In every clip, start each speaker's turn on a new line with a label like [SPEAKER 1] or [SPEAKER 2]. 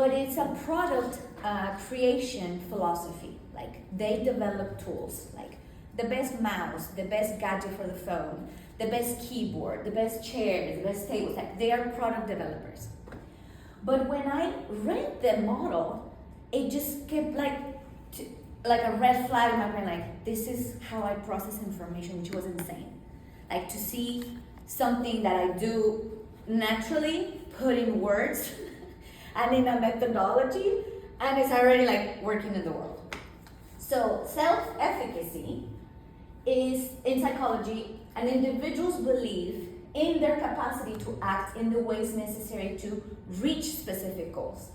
[SPEAKER 1] but it's a product creation philosophy. Like they develop tools, like the best mouse, the best gadget for the phone, the best keyboard, the best chairs, the best tables. Like they are product developers. But when I read the model, it just kept like a red flag in my brain. Like this is how I process information, which was insane. Like to see something that I do naturally put in words and in a methodology, and it's already like working in the world. So self-efficacy is, in psychology, an individual's belief in their capacity to act in the ways necessary to reach specific goals.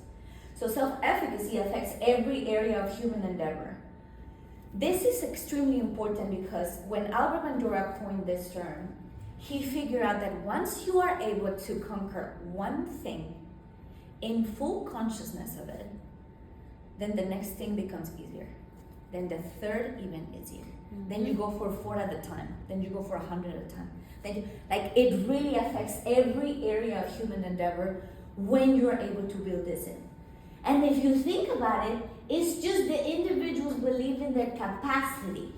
[SPEAKER 1] So self-efficacy affects every area of human endeavor. This is extremely important because when Albert Bandura coined this term, he figured out that once you are able to conquer one thing in full consciousness of it, then the next thing becomes easier. Then the third even easier. Mm-hmm. Then you go for 4 at a time. Then you go for 100 at a time. Like it really affects every area of human endeavor when you're able to build this in. And if you think about it, it's just the individuals believe in their capacity.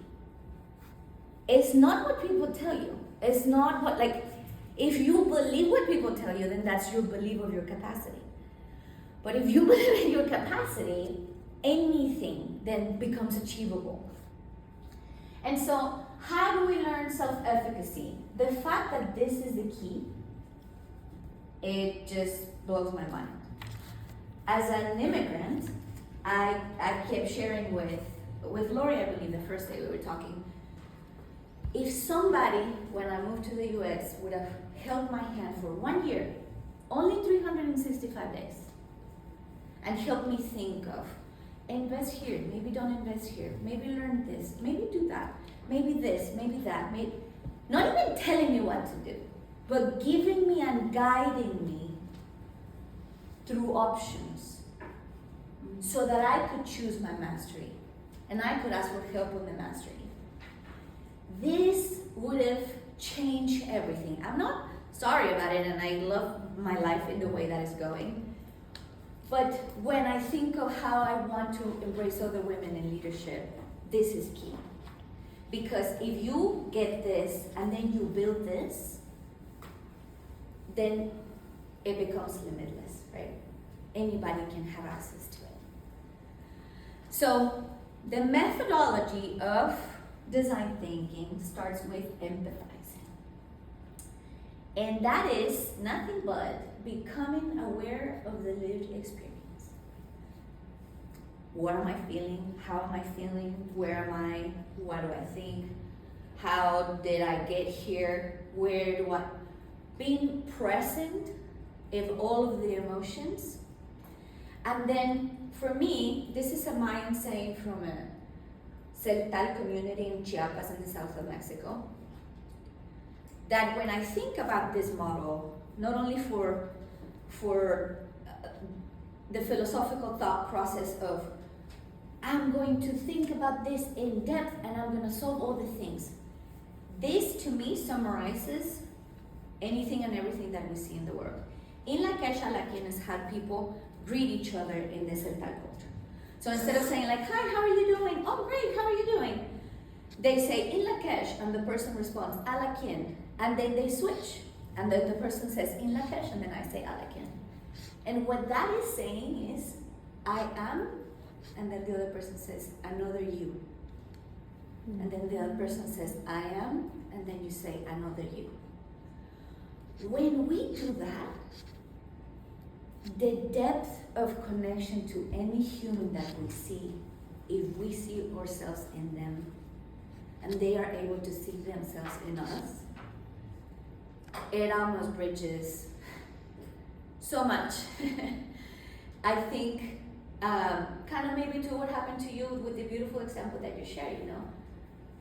[SPEAKER 1] It's not what people tell you. It's not what, like, if you believe what people tell you, then that's your belief of your capacity. But if you believe in your capacity, anything then becomes achievable. And so, how do we learn self-efficacy? The fact that this is the key, it just blows my mind. As an immigrant, I kept sharing with Lori, I believe, the first day we were talking. If somebody, when I moved to the US, would have held my hand for 1 year, only 365 days, and helped me think of, invest here, maybe don't invest here, maybe learn this, maybe do that, maybe this, maybe that, maybe, not even telling me what to do, but giving me and guiding me through options so that I could choose my mastery and I could ask for help with the mastery. This would have changed everything. I'm not sorry about it, and I love my life in the way that it's going. But when I think of how I want to embrace other women in leadership, this is key. Because if you get this and then you build this, then it becomes limitless, right? Anybody can have access to it. So the methodology of design thinking starts with empathizing. And that is nothing but becoming aware of the lived experience. What am I feeling? How am I feeling? Where am I? What do I think? How did I get here? Where do I? Being present of all of the emotions. And then for me, this is a Mayan saying from a Celtal community in Chiapas in the south of Mexico, that when I think about this model, not only for the philosophical thought process of I'm going to think about this in depth and I'm going to solve all the things, this to me summarizes anything and everything that we see in the world. In La Quecha, Alaquenes had people greet each other in the Celtal culture. So instead of saying like, hi, how are you doing? Oh, great, how are you doing? They say, in Lakesh, and the person responds, Alakin, and then they switch. And then the person says, in Lakesh, and then I say, Alakin. And what that is saying is, I am, and then the other person says, another you. And then the other person says, I am, and then you say, another you. When we do that, the depth of connection to any human that we see, if we see ourselves in them, and they are able to see themselves in us, it almost bridges so much. I think kind of maybe to what happened to you with the beautiful example that you shared, you know.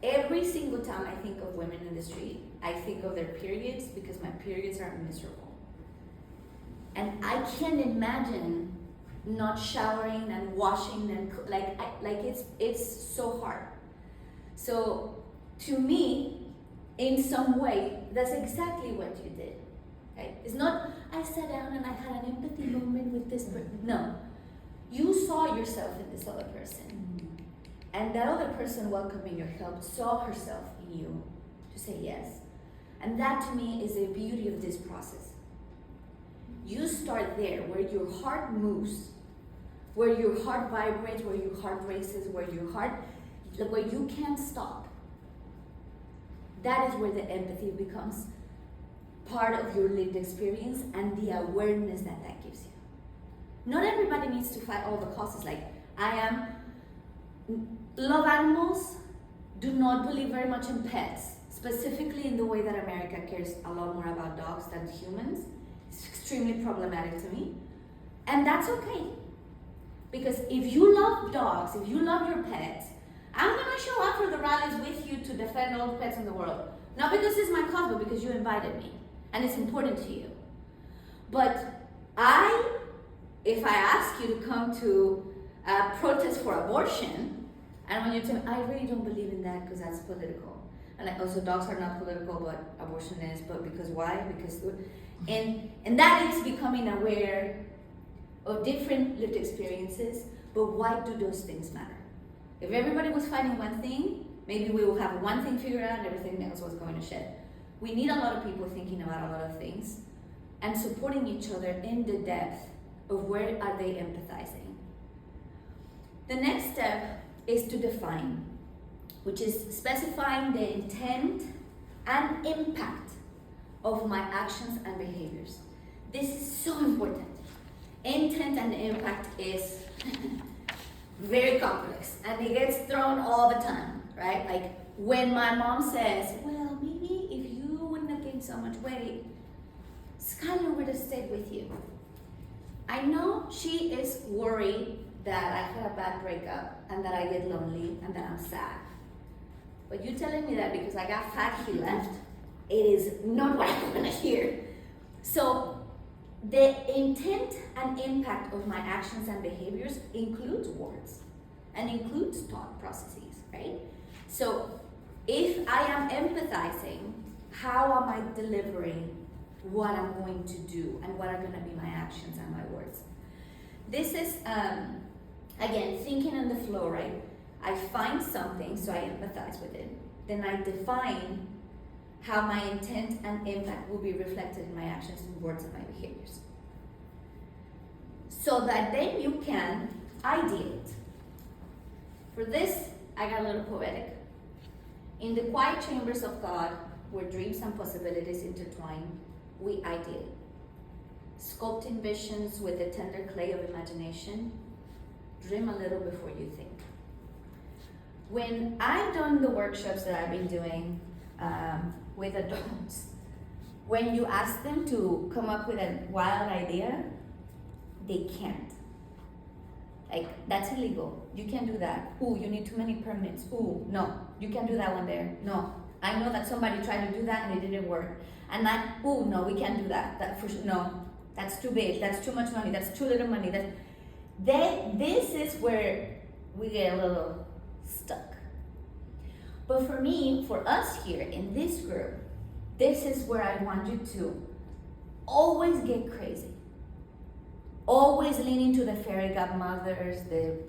[SPEAKER 1] Every single time I think of women in the street, I think of their periods because my periods are miserable. And I can't imagine not showering and washing and it's so hard. So to me, in some way, that's exactly what you did. Right? It's not I sat down and I had an empathy moment with this person. No, You saw yourself in this other person. And that other person welcoming your help saw herself in you to say yes. And that to me is the beauty of this process. You start there where your heart moves, where your heart vibrates, where your heart races, where you can't stop. That is where the empathy becomes part of your lived experience and the awareness that that gives you. Not everybody needs to fight all the causes. Like, love animals, do not believe very much in pets, specifically in the way that America cares a lot more about dogs than humans. It's extremely problematic to me. And that's okay. Because if you love dogs, if you love your pets, I'm gonna show up for the rallies with you to defend all the pets in the world. Not because it's my cause, but because you invited me. And it's important to you. But if I ask you to come to a protest for abortion, and when you tell me, I really don't believe in that because that's political. And also dogs are not political, but abortion is, but because why? Because, and that is becoming aware of different lived experiences, but why do those things matter? If everybody was fighting one thing, maybe we will have one thing figured out and everything else was going to shit. We need a lot of people thinking about a lot of things and supporting each other in the depth of where are they empathizing. The next step is to define, which is specifying the intent and impact of my actions and behaviors. This is so important. Intent and impact is very complex and it gets thrown all the time, right? Like when my mom says, well, maybe if you wouldn't have gained so much weight, Skylar would have stayed with you. I know she is worried that I had a bad breakup and that I get lonely and that I'm sad. But you telling me that because I got fat, he left, it is not what I want to hear. So the intent and impact of my actions and behaviors includes words and includes thought processes, right? So if I am empathizing, how am I delivering what I'm going to do and what are going to be my actions and my words? This is, again, thinking on the flow, right? I find something, so I empathize with it. Then I define how my intent and impact will be reflected in my actions and words and my behaviors. So that then you can ideate. For this, I got a little poetic. In the quiet chambers of God, where dreams and possibilities intertwine, we ideate. Sculpting visions with the tender clay of imagination, dream a little before you think. When I've done the workshops that I've been doing with adults, when you ask them to come up with a wild idea, they can't. Like, that's illegal. You can't do that. Ooh, you need too many permits. Ooh, no, you can't do that one there. No, I know that somebody tried to do that and it didn't work. And that, ooh, no, we can't do that. That for sure, no, that's too big. That's too much money. That's too little money. This is where we get a little stuck. But for me, for us here in this group, this is where I want you to always get crazy. Always leaning to the fairy godmothers, the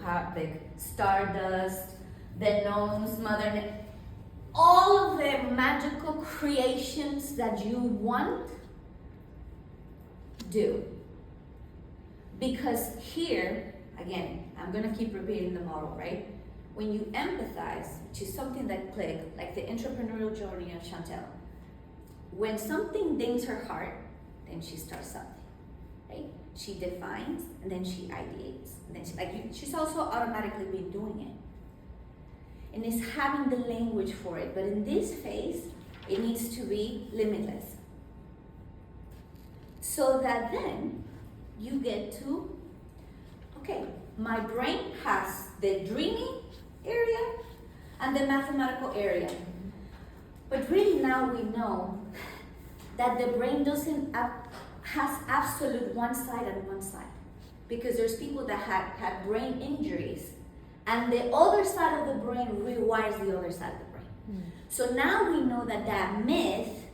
[SPEAKER 1] stardust, the gnomes, all of the magical creations that you want, do. Because here, again, I'm gonna keep repeating the model, right? When you empathize, which is something that clicked, like the entrepreneurial journey of Chantel, when something dings her heart, then she starts something, right? She defines, and then she ideates, and then she's also automatically been doing it. And it's having the language for it, but in this phase, it needs to be limitless. So that then you get to, okay, my brain has the dreaming area and the mathematical area. But really now we know that the brain has absolute one side and one side. Because there's people that had brain injuries and the other side of the brain rewires the other side of the brain. So now we know that myth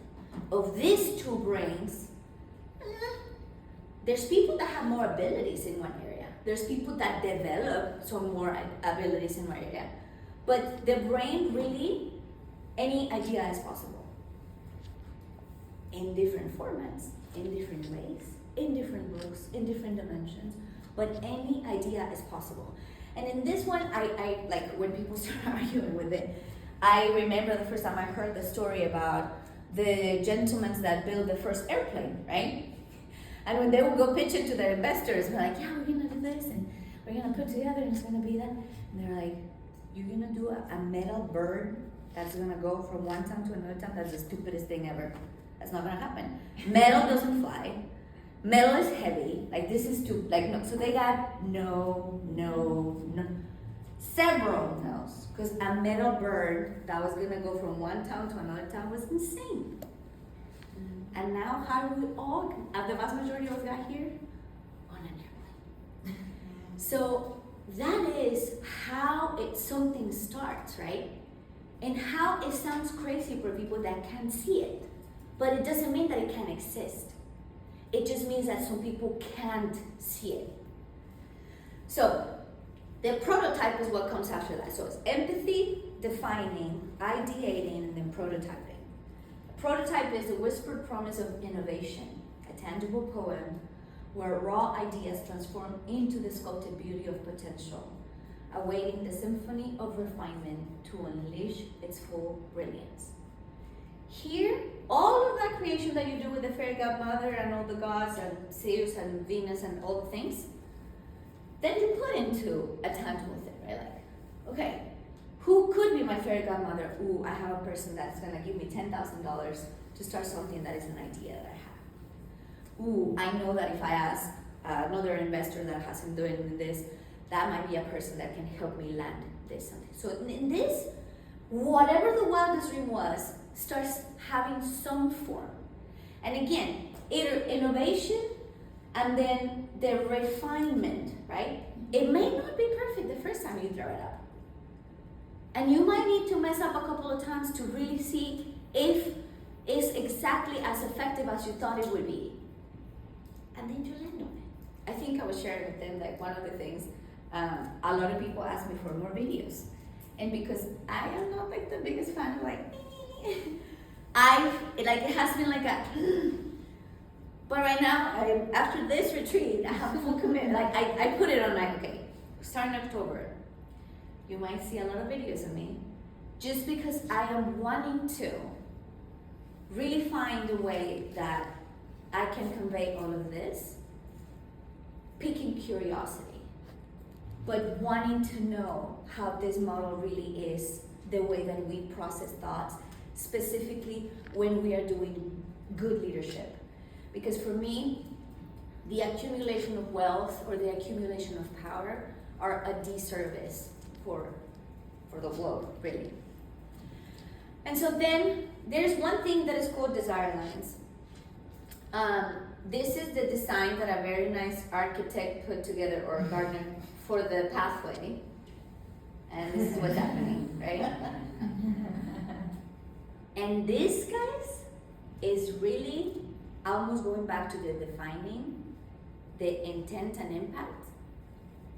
[SPEAKER 1] of these two brains there's people that have more abilities in one area. There's people that develop some more abilities in one area. But the brain really, any idea is possible. In different formats, in different ways, in different books, in different dimensions. But any idea is possible. And in this one, I like when people start arguing with it, I remember the first time I heard the story about the gentlemen that built the first airplane, right? And when they would go pitch it to their investors, they're like, yeah, we're gonna do this, and we're gonna put together, and it's gonna be that. And they're like, you're gonna do a metal bird that's gonna go from one town to another town? That's the stupidest thing ever. That's not gonna happen. Metal doesn't fly. Metal is heavy. Like, this is too, like, no. So they got no. Several no's. Because a metal bird that was gonna go from one town to another town was insane. And now, how do we all, the vast majority of us got here? On an airplane. So that is how something starts, right? And how it sounds crazy for people that can't see it. But it doesn't mean that it can't exist. It just means that some people can't see it. So the prototype is what comes after that. So it's empathy, defining, ideating, and then prototyping. Prototype is the whispered promise of innovation, a tangible poem where raw ideas transform into the sculpted beauty of potential, awaiting the symphony of refinement to unleash its full brilliance. Here, all of that creation that you do with the fairy godmother and all the gods and Zeus and Venus and all the things, then you put into a tangible thing, right? Like, okay, who could be my fairy godmother? Ooh, I have a person that's gonna give me $10,000 to start something that is an idea that I have. Ooh, I know that if I ask another investor that hasn't doing this, that might be a person that can help me land this something. So in this, whatever the wildest dream was, starts having some form. And again, innovation and then the refinement, right? It may not be perfect the first time you throw it up. And you might need to mess up a couple of times to really see if it's exactly as effective as you thought it would be. And then you land on it. I think I was sharing with them like one of the things, a lot of people ask me for more videos. And because I am not like the biggest fan of like, it has been like a, but right now, after this retreat, I have full commitment. Like I put it on like, okay, starting October, you might see a lot of videos of me, just because I am wanting to really find a way that I can convey all of this, piquing curiosity, but wanting to know how this model really is the way that we process thoughts, specifically when we are doing good leadership. Because for me, the accumulation of wealth or the accumulation of power are a disservice for the globe, really. And so then there's one thing that is called desire lines. This is the design that a very nice architect put together, or gardener, for the pathway. And this is what's happening, right? And this, guys, is really almost going back to the defining, the intent and impact.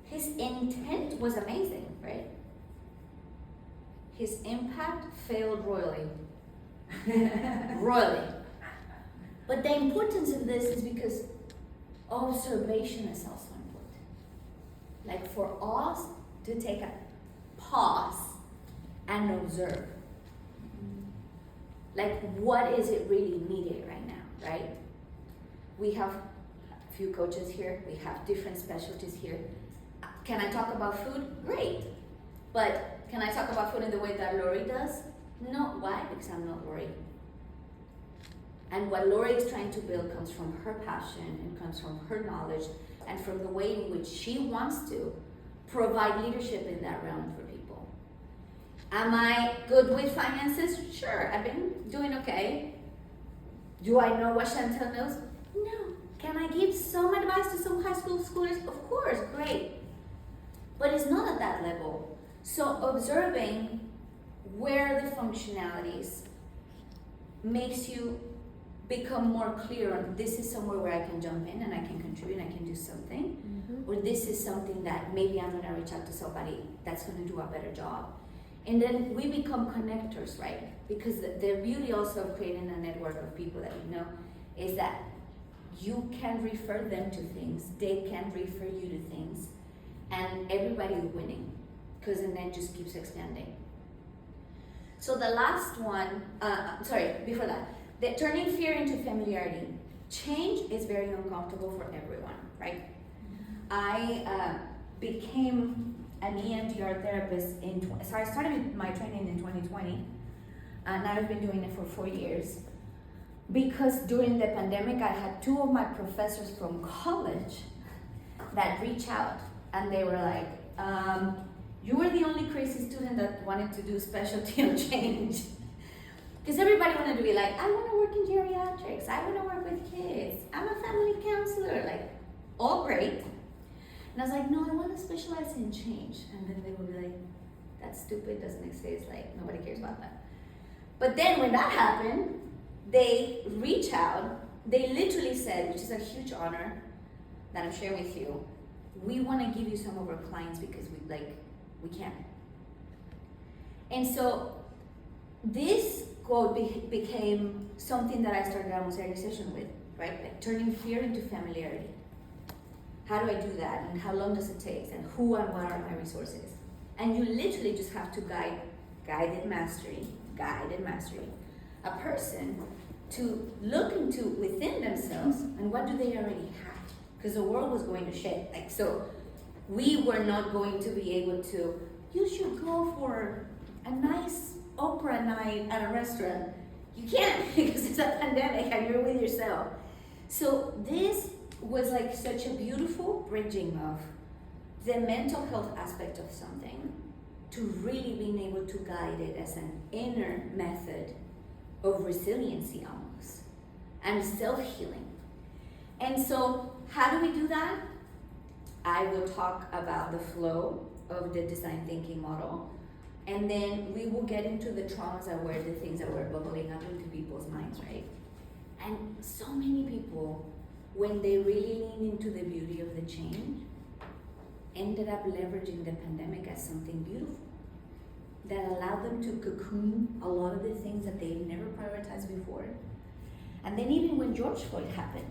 [SPEAKER 1] His intent was amazing, right? His impact failed royally. Royally. But the importance of this is because observation is also important. Like for us to take a pause and observe. Like, what is it really needed right now, right? We have a few coaches here. We have different specialties here. Can I talk about food? Great. But can I talk about food in the way that Lori does? No. Why? Because I'm not Lori. And what Lori is trying to build comes from her passion and comes from her knowledge and from the way in which she wants to provide leadership in that realm for people. Am I good with finances? Sure, I've been doing okay. Do I know what Chantel knows? No. Can I give some advice to some high school schoolers? Of course, great. But it's not at that level. So observing where the functionalities makes you become more clear on this is somewhere where I can jump in and I can contribute, I can do something, or this is something that maybe I'm gonna reach out to somebody that's gonna do a better job. And then we become connectors, right? Because the beauty also of creating a network of people that you know is that you can refer them to things, they can refer you to things, and everybody is winning, because the net just keeps expanding. So the last one, before that, the turning fear into familiarity. Change is very uncomfortable for everyone, right? I became an EMDR therapist so I started my training in 2020, and I've been doing it for 4 years. Because during the pandemic, I had 2 of my professors from college that reached out, and they were like, you were the only crazy student that wanted to do specialty on change. Because everybody wanted to be like, I want to work in geriatrics, I want to work with kids, I'm a family counselor, like, all great. And I was like, no, I want to specialize in change. And then they would be like, that's stupid, doesn't exist, like, nobody cares about that. But then when that happened, they reach out, they literally said, which is a huge honor that I'm sharing with you, we want to give you some of our clients because we can. And so this quote became something that I started almost every session with, right? Like turning fear into familiarity. How do I do that? And how long does it take? And who and what are my resources? And you literally just have to guided mastery, a person to look into within themselves and what do they already have? Because the world was going to shit. Like, so we were not going to be able to, you should go for a nice opera night at a restaurant. You can't because it's a pandemic and you're with yourself. So this was like such a beautiful bridging of the mental health aspect of something to really being able to guide it as an inner method of resiliency almost and self-healing. And so how do we do that? I will talk about the flow of the design thinking model, and then we will get into the traumas that were the things that were bubbling up into people's minds, right? And so many people, when they really lean into the beauty of the change, ended up leveraging the pandemic as something beautiful that allowed them to cocoon a lot of the things that they've never prioritized before. And then even when George Floyd happened,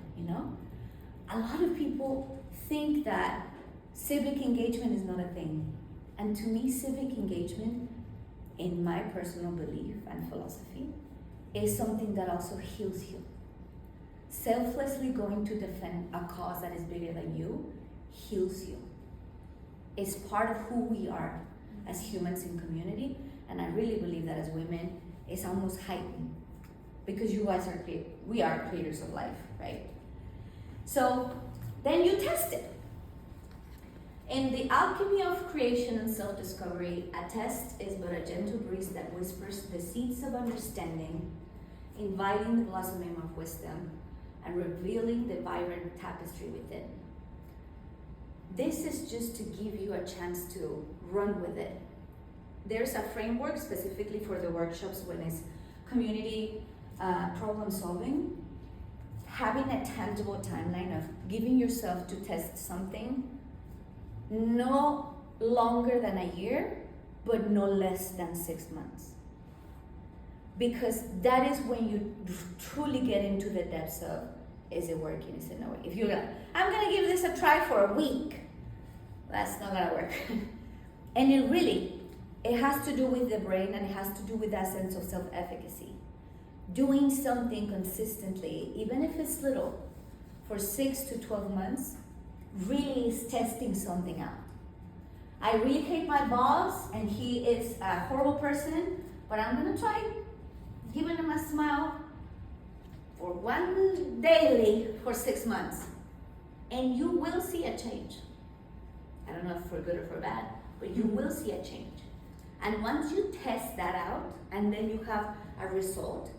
[SPEAKER 1] a lot of people think that civic engagement is not a thing. And to me, civic engagement, in my personal belief and philosophy, is something that also heals you. Selflessly going to defend a cause that is bigger than you heals you. It's part of who we are as humans in community, and I really believe that as women, it's almost heightened because you guys we are creators of life, right? So then you test it. In the alchemy of creation and self-discovery, a test is but a gentle breeze that whispers the seeds of understanding, inviting the blossoming of wisdom, and revealing the vibrant tapestry within. This is just to give you a chance to run with it. There's a framework specifically for the workshops when it's community problem solving. Having a tangible timeline of giving yourself to test something no longer than a year, but no less than 6 months. Because that is when you truly get into the depths of, is it working, is it not working? If you're like, I'm gonna give this a try for a week, that's not gonna work. And it has to do with the brain, and it has to do with that sense of self-efficacy. Doing something consistently, even if it's little, for 6 to 12 months, really is testing something out. I really hate my boss, and he is a horrible person, but I'm gonna try giving him a smile for one daily for 6 months. And you will see a change. I don't know if for good or for bad, but you will see a change. And once you test that out, and then you have a result,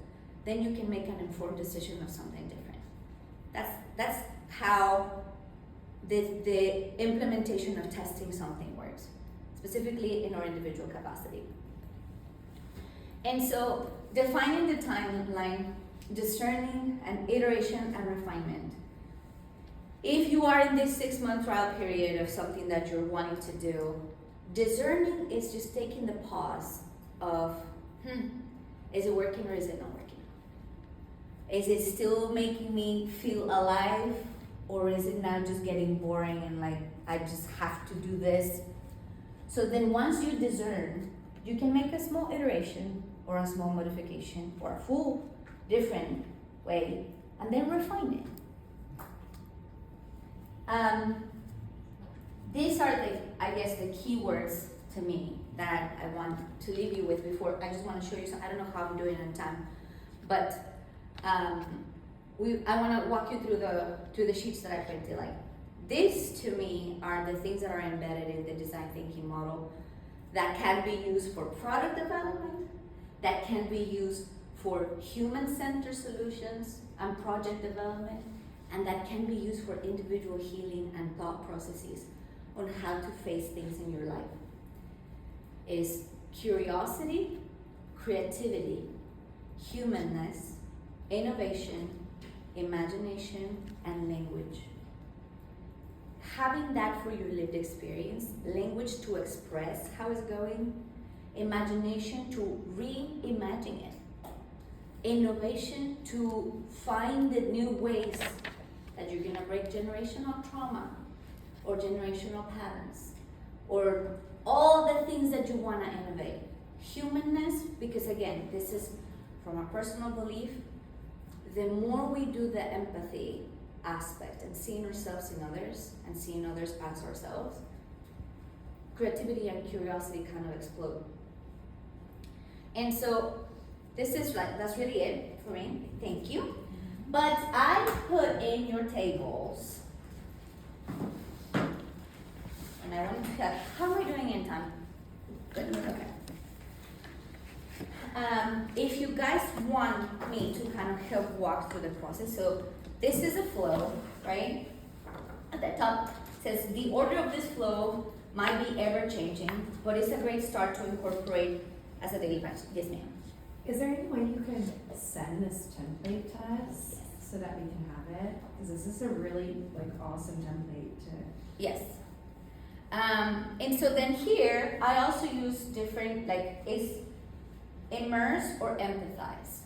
[SPEAKER 1] then you can make an informed decision of something different. That's how the implementation of testing something works, specifically in our individual capacity. And so defining the timeline discerning and iteration and refinement. If you are in this 6-month trial period of something that you're wanting to do, discerning is just taking the pause of, is it working or is it not working? Is it still making me feel alive, or is it now just getting boring and like I just have to do this? So then once you discern, you can make a small iteration or a small modification or a full different way, and then refine it. These are I guess the key words to me that I want to leave you with before. I just want to show you some. I don't know how I'm doing in time, but I want to walk you through the sheets that I printed. Like, this to me are the things that are embedded in the design thinking model that can be used for product development, that can be used for human-centered solutions and project development, and that can be used for individual healing and thought processes on how to face things in your life. Is curiosity, creativity, humanness, innovation, imagination, and language. Having that for your lived experience, language to express how it's going, imagination to reimagine it, innovation to find the new ways that you're gonna break generational trauma or generational patterns, or all the things that you wanna innovate. Humanness, because again, this is from a personal belief, the more we do the empathy aspect and seeing ourselves in others and seeing others as ourselves, creativity and curiosity kind of explode. And so this is that's really it for me. Thank you. But I put in your tables, and I want to how am I doing in time? Good. Okay. If you guys want me to kind of help walk through the process, so this is a flow, right? At the top says the order of this flow might be ever changing, but it's a great start to incorporate as a daily practice. Yes, ma'am.
[SPEAKER 2] Is there any way you could send this template to us so that we can have it? Because this is a really awesome template to.
[SPEAKER 1] Yes. And so then here I also use different is immerse or empathize,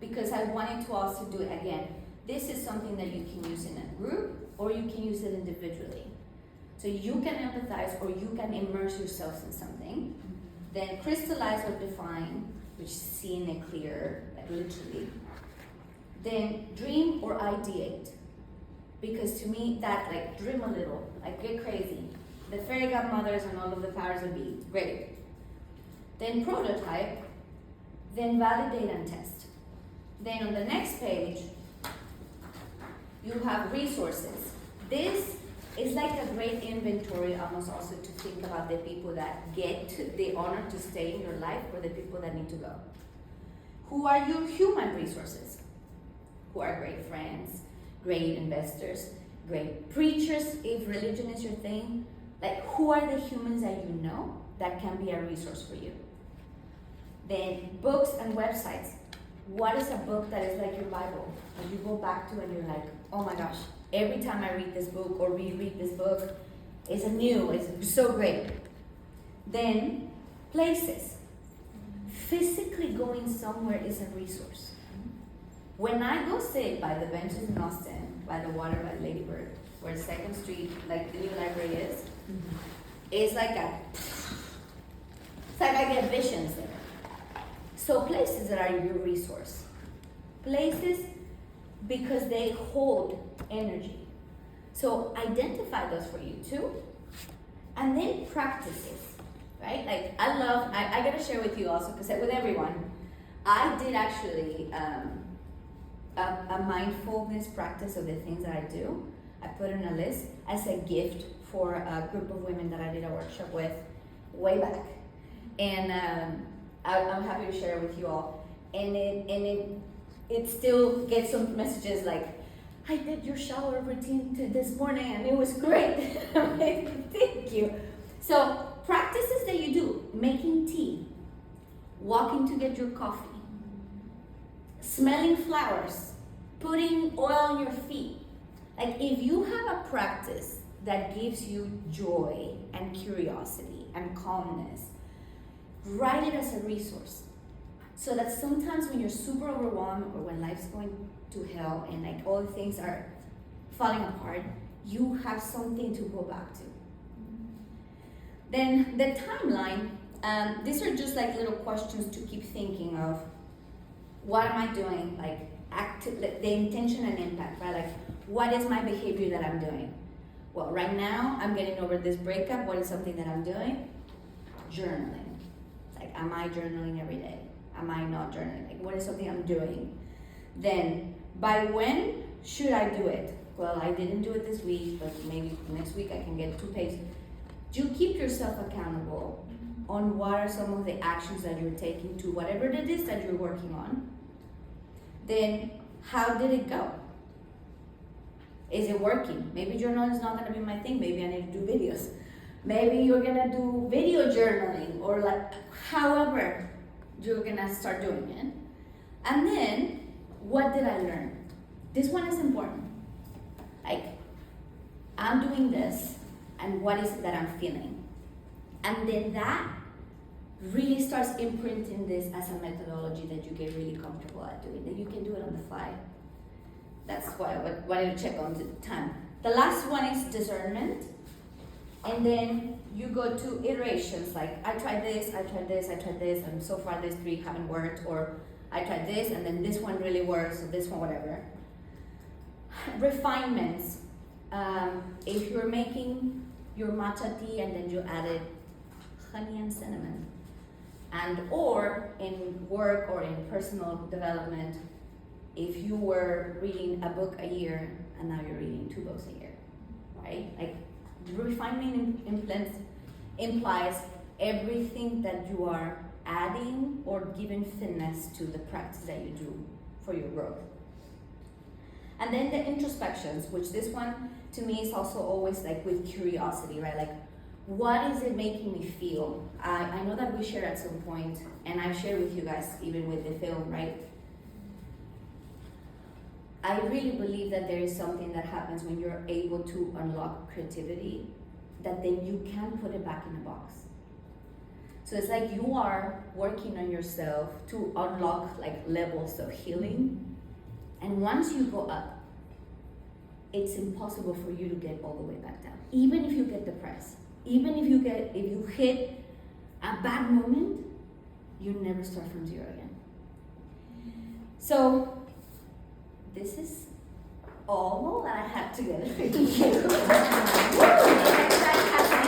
[SPEAKER 1] because I wanted to also do it again. This is something that you can use in a group or you can use it individually. So you can empathize or you can immerse yourselves in something. Then crystallize or define, which is seeing it clear, literally. Then dream or ideate, because to me that dream a little, get crazy. The fairy godmothers and all of the powers that be, great. Then prototype, then validate and test. Then on the next page, you have resources. This is like a great inventory almost also to think about the people that get the honor to stay in your life or the people that need to go. Who are your human resources? Who are great friends, great investors, great preachers, if religion is your thing. Who are the humans that you know that can be a resource for you? Then books and websites. What is a book that is like your Bible? And you go back to and you're like, oh my gosh, every time I read this book or reread this book, it's so great. Then places. Physically going somewhere is a resource. When I go sit by the benches in Austin, by the water by Lady Bird, where 2nd Street, the new library is, it's like I get visions there. So places that are your resource. Places because they hold energy. So identify those for you too. And then practices, right? I gotta share with you also, because with everyone, I did actually a mindfulness practice of the things that I do. I put in a list as a gift for a group of women that I did a workshop with way back. And I'm happy to share it with you all. And it still gets some messages like, I did your shower routine this morning and it was great. Thank you. So practices that you do, making tea, walking to get your coffee, smelling flowers, putting oil on your feet. Like if you have a practice that gives you joy and curiosity and calmness, write it as a resource. So that sometimes when you're super overwhelmed or when life's going to hell and like all the things are falling apart, you have something to go back to. Then the timeline, these are just like little questions to keep thinking of. What am I doing? Like the intention and impact, right? Like what is my behavior that I'm doing? Well, right now I'm getting over this breakup. What is something that I'm doing? Journaling. It's like, am I journaling every day? Am I not journaling? Like what is something I'm doing? Then by when should I do it? Well, I didn't do it this week, but maybe next week I can get 2 pages. You keep yourself accountable on what are some of the actions that you're taking to whatever it is that you're working on. Then how did it go? Is it working? Maybe journaling is not gonna be my thing. Maybe I need to do videos. Maybe you're gonna do video journaling or like however you're gonna start doing it. And then what did I learn? This one is important. Like I'm doing this and what is it that I'm feeling? And then that really starts imprinting this as a methodology that you get really comfortable at doing, that you can do it on the fly. That's why I wanted to check on the time. The last one is discernment. And then you go to iterations, like I tried this, I tried this, I tried this, and so far these 3 haven't worked, or I tried this and then this one really works, or this one, whatever. Refinements. If you're making your matcha tea and then you added honey and cinnamon, and or in work or in personal development, if you were reading a book a year and now you're reading 2 books a year, right? Like refinement implies everything that you are adding or giving fitness to the practice that you do for your growth. And then the introspections, which this one to me is also always like with curiosity, right? Like what is it making me feel? I know that we shared at some point, and I've shared with you guys even with the film, right? I really believe that there is something that happens when you're able to unlock creativity, that then you can put it back in a box. So it's like you are working on yourself to unlock like levels of healing. And once you go up, it's impossible for you to get all the way back down. Even if you get depressed, even if you hit a bad moment, you never start from zero again. So this is all that I had to get.